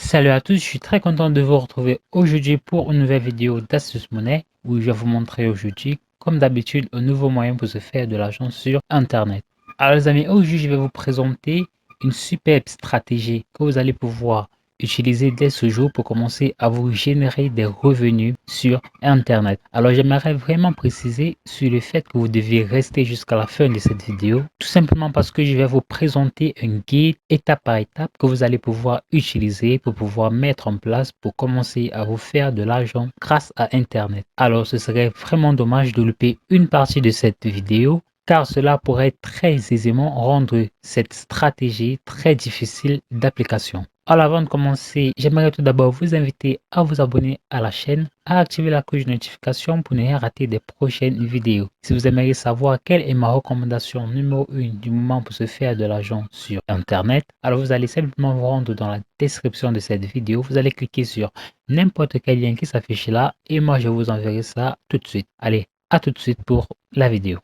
Salut à tous, je suis très content de vous retrouver aujourd'hui pour une nouvelle vidéo d'Astuce Monnaie où je vais vous montrer aujourd'hui, comme d'habitude, un nouveau moyen pour se faire de l'argent sur Internet. Alors les amis, aujourd'hui je vais vous présenter une superbe stratégie que vous allez pouvoir utiliser dès ce jour pour commencer à vous générer des revenus sur Internet. Alors j'aimerais vraiment préciser sur le fait que vous devez rester jusqu'à la fin de cette vidéo, tout simplement parce que je vais vous présenter un guide étape par étape que vous allez pouvoir utiliser pour pouvoir mettre en place pour commencer à vous faire de l'argent grâce à Internet. Alors ce serait vraiment dommage de louper une partie de cette vidéo car cela pourrait très aisément rendre cette stratégie très difficile d'application. Alors avant de commencer, j'aimerais tout d'abord vous inviter à vous abonner à la chaîne, à activer la cloche de notification pour ne rien rater des prochaines vidéos. Si vous aimeriez savoir quelle est ma recommandation numéro 1 du moment pour se faire de l'argent sur Internet, alors vous allez simplement vous rendre dans la description de cette vidéo, vous allez cliquer sur n'importe quel lien qui s'affiche là et moi je vous enverrai ça tout de suite. Allez, à tout de suite pour la vidéo.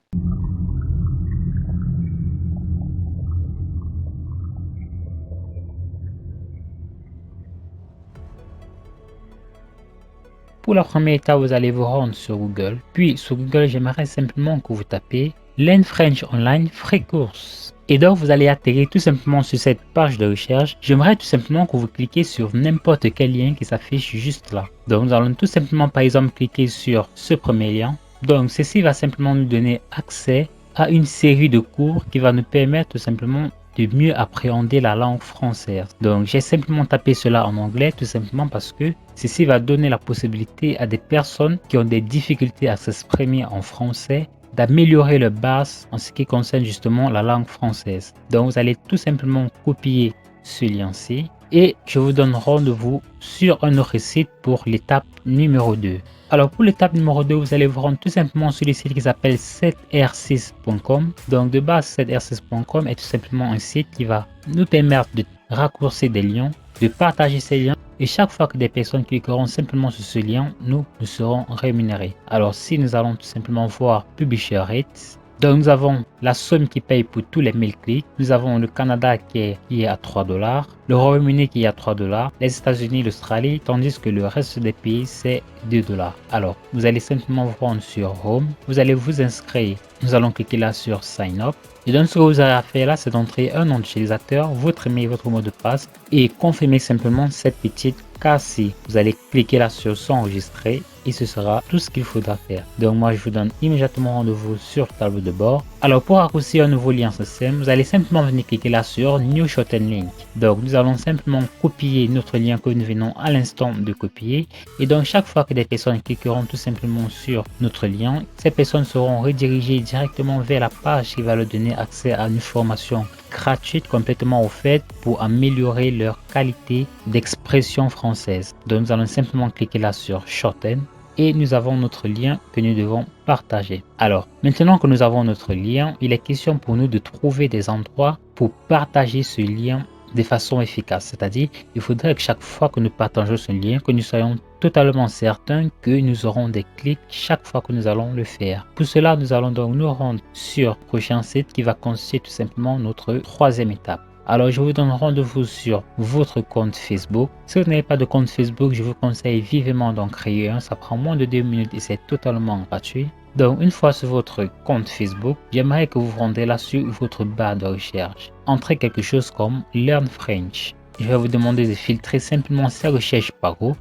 Pour la première étape, vous allez vous rendre sur Google. Puis sur Google, j'aimerais simplement que vous tapez Learn French Online Free Course. Et donc, vous allez atterrir tout simplement sur cette page de recherche. J'aimerais tout simplement que vous cliquez sur n'importe quel lien qui s'affiche juste là. Donc, nous allons tout simplement, par exemple, cliquer sur ce premier lien. Donc, ceci va simplement nous donner accès à une série de cours qui va nous permettre tout simplement de mieux appréhender la langue française. Donc j'ai simplement tapé cela en anglais tout simplement parce que ceci va donner la possibilité à des personnes qui ont des difficultés à s'exprimer en français d'améliorer leur base en ce qui concerne justement la langue française. Donc vous allez tout simplement copier ce lien-ci et je vous donne rendez-vous sur un autre site pour l'étape numéro 2. Alors pour l'étape numéro 2, vous allez vous rendre tout simplement sur le site qui s'appelle 7r6.com. Donc de base, 7r6.com est tout simplement un site qui va nous permettre de raccourcir des liens, de partager ces liens. Et chaque fois que des personnes cliqueront simplement sur ce lien, nous serons rémunérés. Alors si nous allons tout simplement voir Publisher Rates, donc nous avons la somme qui paye pour tous les 1000 clics. Nous avons le Canada qui est à 3 $, le Royaume-Uni qui est à 3 $, les États-Unis, l'Australie, tandis que le reste des pays c'est 2 $. Alors vous allez simplement vous rendre sur Home, vous allez vous inscrire. Nous allons cliquer là sur Sign Up. Et donc ce que vous avez à faire là, c'est d'entrer un nom d'utilisateur, votre email, votre mot de passe et confirmer simplement cette petite case-ci. Vous allez cliquer là sur s'enregistrer et ce sera tout ce qu'il faudra faire. Donc moi je vous donne immédiatement rendez-vous sur le tableau de bord. Alors pour raccourcir un nouveau lien système, vous allez simplement venir cliquer là sur New Shorten Link. Donc nous allons simplement copier notre lien que nous venons à l'instant de copier. Et donc chaque fois que des personnes cliqueront tout simplement sur notre lien, ces personnes seront redirigées directement vers la page qui va leur donner accès à une formation gratuite complètement offerte pour améliorer leur qualité d'expression française. Donc nous allons simplement cliquer là sur Shorten et nous avons notre lien que nous devons partager. Alors maintenant que nous avons notre lien, il est question pour nous de trouver des endroits pour partager ce lien de façon efficace. C'est-à-dire, il faudrait que chaque fois que nous partageons ce lien, que nous soyons totalement certains que nous aurons des clics chaque fois que nous allons le faire. Pour cela, nous allons donc nous rendre sur le prochain site qui va constituer tout simplement notre troisième étape. Alors, je vous donne rendez-vous sur votre compte Facebook. Si vous n'avez pas de compte Facebook, je vous conseille vivement d'en créer un. Ça prend moins de 2 minutes et c'est totalement gratuit. Donc, une fois sur votre compte Facebook, j'aimerais que vous vous rendez là sur votre barre de recherche. Entrez quelque chose comme Learn French. Je vais vous demander de filtrer simplement ces recherches par groupe.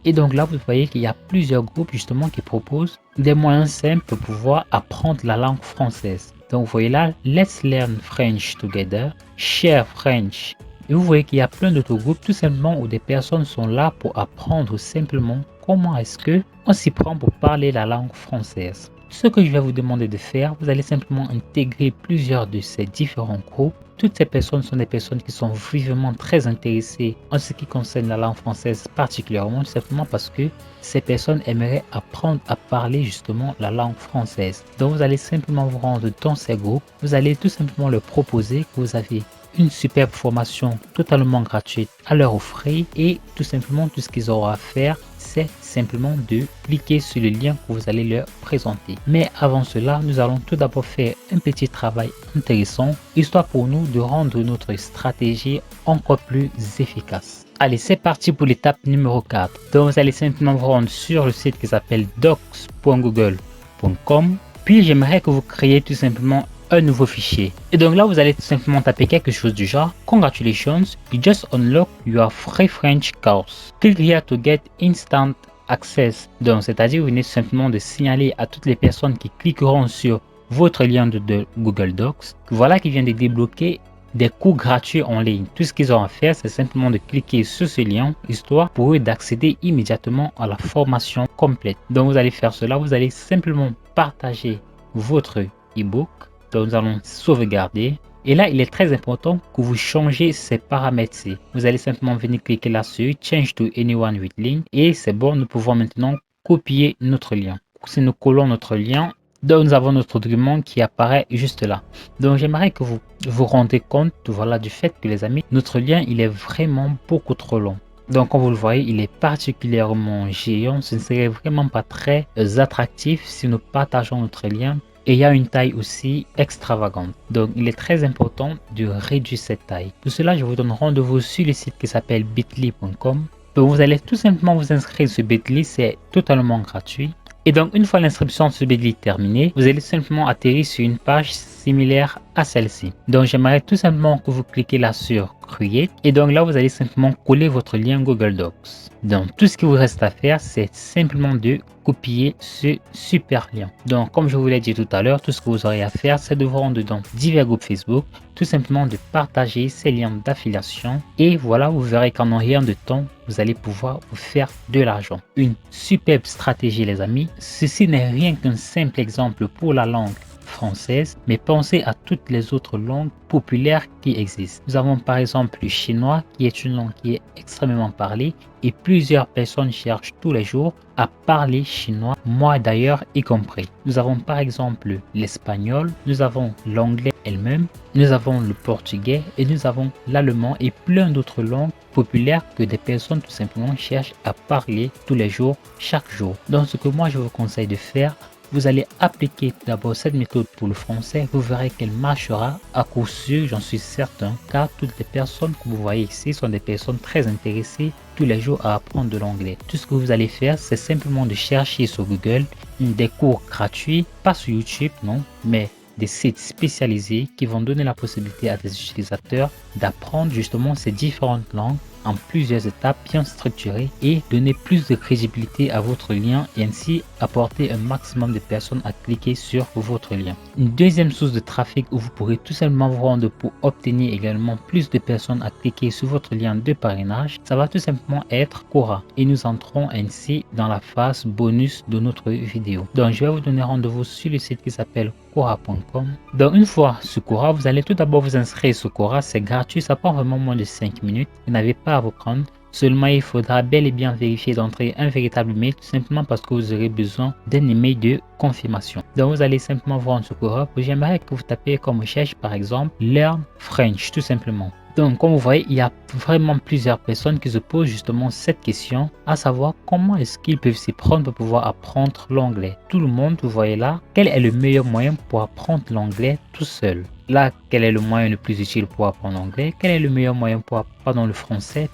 Et donc là, vous voyez qu'il y a plusieurs groupes justement qui proposent des moyens simples pour pouvoir apprendre la langue française. Donc vous voyez là, Let's Learn French Together, Share French. Et vous voyez qu'il y a plein d'autres groupes tout simplement où des personnes sont là pour apprendre simplement comment est-ce que on s'y prend pour parler la langue française. Ce que je vais vous demander de faire, vous allez simplement intégrer plusieurs de ces différents groupes. Toutes ces personnes sont des personnes qui sont vivement très intéressées en ce qui concerne la langue française particulièrement, simplement parce que ces personnes aimeraient apprendre à parler justement la langue française. Donc vous allez simplement vous rendre dans ces groupes, vous allez tout simplement leur proposer que vous avez une superbe formation totalement gratuite à leur offrir et tout simplement tout ce qu'ils auront à faire, c'est simplement de cliquer sur le lien que vous allez leur présenter. Mais avant cela, nous allons tout d'abord faire un petit travail intéressant, histoire pour nous de rendre notre stratégie encore plus efficace. Allez, c'est parti pour l'étape numéro 4. Donc vous allez simplement vous rendre sur le site qui s'appelle docs.google.com. Puis j'aimerais que vous créez tout simplement un nouveau fichier. Et donc là, vous allez tout simplement taper quelque chose du genre Congratulations, you just unlocked your free French course. Click here to get instant access. Donc c'est-à-dire vous venez tout simplement de signaler à toutes les personnes qui cliqueront sur votre lien de Google Docs, voilà qui vient de débloquer des cours gratuits en ligne. Tout ce qu'ils ont à faire, c'est simplement de cliquer sur ce lien, histoire pour eux d'accéder immédiatement à la formation complète. Donc vous allez faire cela, vous allez simplement partager votre e-book. Donc nous allons sauvegarder. Et là, il est très important que vous changez ces paramètres-ci. Vous allez simplement venir cliquer là-dessus, Change to anyone with link. Et c'est bon, nous pouvons maintenant copier notre lien. Si nous collons notre lien, donc nous avons notre document qui apparaît juste là. Donc j'aimerais que vous vous rendez compte, voilà, du fait que les amis, notre lien il est vraiment beaucoup trop long. Donc comme vous le voyez, il est particulièrement géant. Ce ne serait vraiment pas très attractif si nous partageons notre lien. Et il y a une taille aussi extravagante. Donc il est très important de réduire cette taille. Pour cela, je vous donne rendez-vous sur le site qui s'appelle bit.ly.com. Donc vous allez tout simplement vous inscrire sur Bit.ly, c'est totalement gratuit. Et donc, une fois l'inscription sur Bit.ly terminée, vous allez simplement atterrir sur une page similaire à celle-ci. Donc, j'aimerais tout simplement que vous cliquez là sur Create. Et donc là, vous allez simplement coller votre lien Google Docs. Donc, tout ce qui vous reste à faire, c'est simplement de copier ce super lien. Donc, comme je vous l'ai dit tout à l'heure, tout ce que vous aurez à faire, c'est de vous rendre dans divers groupes Facebook, tout simplement de partager ces liens d'affiliation. Et voilà, vous verrez qu'en rien de temps, vous allez pouvoir vous faire de l'argent. Une superbe stratégie, les amis. Ceci n'est rien qu'un simple exemple pour la langue française, mais pensez à toutes les autres langues populaires qui existent. Nous avons par exemple le chinois, qui est une langue qui est extrêmement parlée et plusieurs personnes cherchent tous les jours à parler chinois, moi d'ailleurs y compris. Nous avons par exemple l'espagnol, nous avons l'anglais elle-même, nous avons le portugais et nous avons l'allemand et plein d'autres langues populaires que des personnes tout simplement cherchent à parler tous les jours, chaque jour. Donc ce que moi je vous conseille de faire, vous allez appliquer d'abord cette méthode pour le français, vous verrez qu'elle marchera à coup sûr, j'en suis certain, car toutes les personnes que vous voyez ici sont des personnes très intéressées tous les jours à apprendre de l'anglais. Tout ce que vous allez faire, c'est simplement de chercher sur Google des cours gratuits, pas sur YouTube, non, mais des sites spécialisés qui vont donner la possibilité à des utilisateurs d'apprendre justement ces différentes langues en plusieurs étapes bien structurées et donner plus de crédibilité à votre lien et ainsi apporter un maximum de personnes à cliquer sur votre lien. Une deuxième source de trafic où vous pourrez tout simplement vous rendre pour obtenir également plus de personnes à cliquer sur votre lien de parrainage, ça va tout simplement être Quora et nous entrons ainsi dans la phase bonus de notre vidéo. Donc je vais vous donner rendez-vous sur le site qui s'appelle Quora.com. Donc une fois sur Quora, vous allez tout d'abord vous inscrire sur Quora, c'est gratuit, ça prend vraiment moins de 5 minutes, vous n'avez pas à vous prendre. Seulement, il faudra bel et bien vérifier d'entrer un véritable mail, tout simplement parce que vous aurez besoin d'un email de confirmation. Donc, vous allez simplement vous rendre sur Quora. J'aimerais que vous tapez comme recherche, par exemple, Learn French, tout simplement. Donc, comme vous voyez, il y a vraiment plusieurs personnes qui se posent justement cette question, à savoir comment est-ce qu'ils peuvent s'y prendre pour pouvoir apprendre l'anglais. Tout le monde, vous voyez là, quel est le meilleur moyen pour apprendre l'anglais tout seul? Là, quel est le moyen le plus utile pour apprendre l'anglais? Quel est le meilleur moyen pour apprendre le français?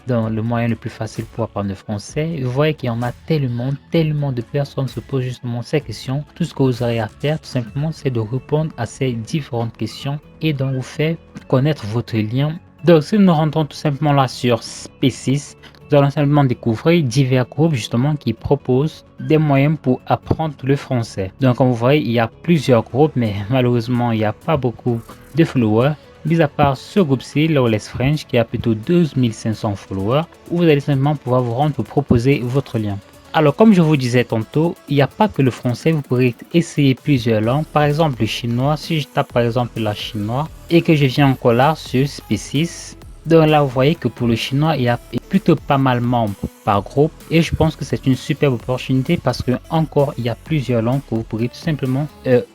Dans le moyen le plus facile pour apprendre le français. Vous voyez qu'il y en a tellement de personnes se posent justement ces questions. Tout ce que vous aurez à faire, tout simplement, c'est de répondre à ces différentes questions et donc vous faire connaître votre lien. Donc, si nous rentrons tout simplement là sur Spaces, nous allons simplement découvrir divers groupes justement qui proposent des moyens pour apprendre le français. Donc comme vous voyez, il y a plusieurs groupes, mais malheureusement, il n'y a pas beaucoup de followers. Mis à part ce groupe-ci, Lawless French, qui a plutôt 12 500 followers, où vous allez simplement pouvoir vous rendre pour proposer votre lien. Alors comme je vous disais tantôt, il n'y a pas que le français, vous pourrez essayer plusieurs langues. Par exemple le chinois, si je tape par exemple la chinois et que je viens encore là sur Species, donc là vous voyez que pour le chinois il y a plutôt pas mal de membres par groupe et je pense que c'est une superbe opportunité parce que encore il y a plusieurs langues que vous pourrez tout simplement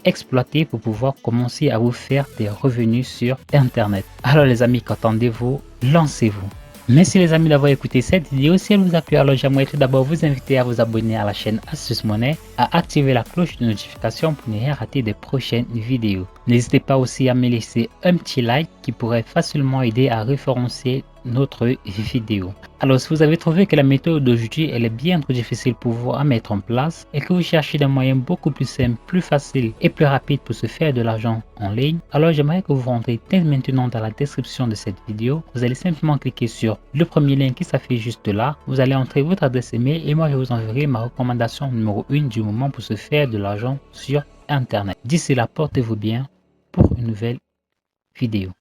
exploiter pour pouvoir commencer à vous faire des revenus sur internet. Alors les amis, qu'attendez-vous? Lancez-vous! Merci les amis d'avoir écouté cette vidéo. Si elle vous a plu, alors j'aimerais tout d'abord vous inviter à vous abonner à la chaîne Astuce Monnaie, à activer la cloche de notification pour ne rien rater des prochaines vidéos. N'hésitez pas aussi à me laisser un petit like qui pourrait facilement aider à référencer notre vidéo. Alors si vous avez trouvé que la méthode d'aujourd'hui elle est bien trop difficile pour vous à mettre en place et que vous cherchez des moyens beaucoup plus simples, plus faciles et plus rapides pour se faire de l'argent en ligne, alors j'aimerais que vous rentrez dès maintenant dans la description de cette vidéo. Vous allez simplement cliquer sur le premier lien qui s'affiche juste là. Vous allez entrer votre adresse email et moi je vous enverrai ma recommandation numéro 1 du moment pour se faire de l'argent sur Internet. D'ici là, portez-vous bien pour une nouvelle vidéo.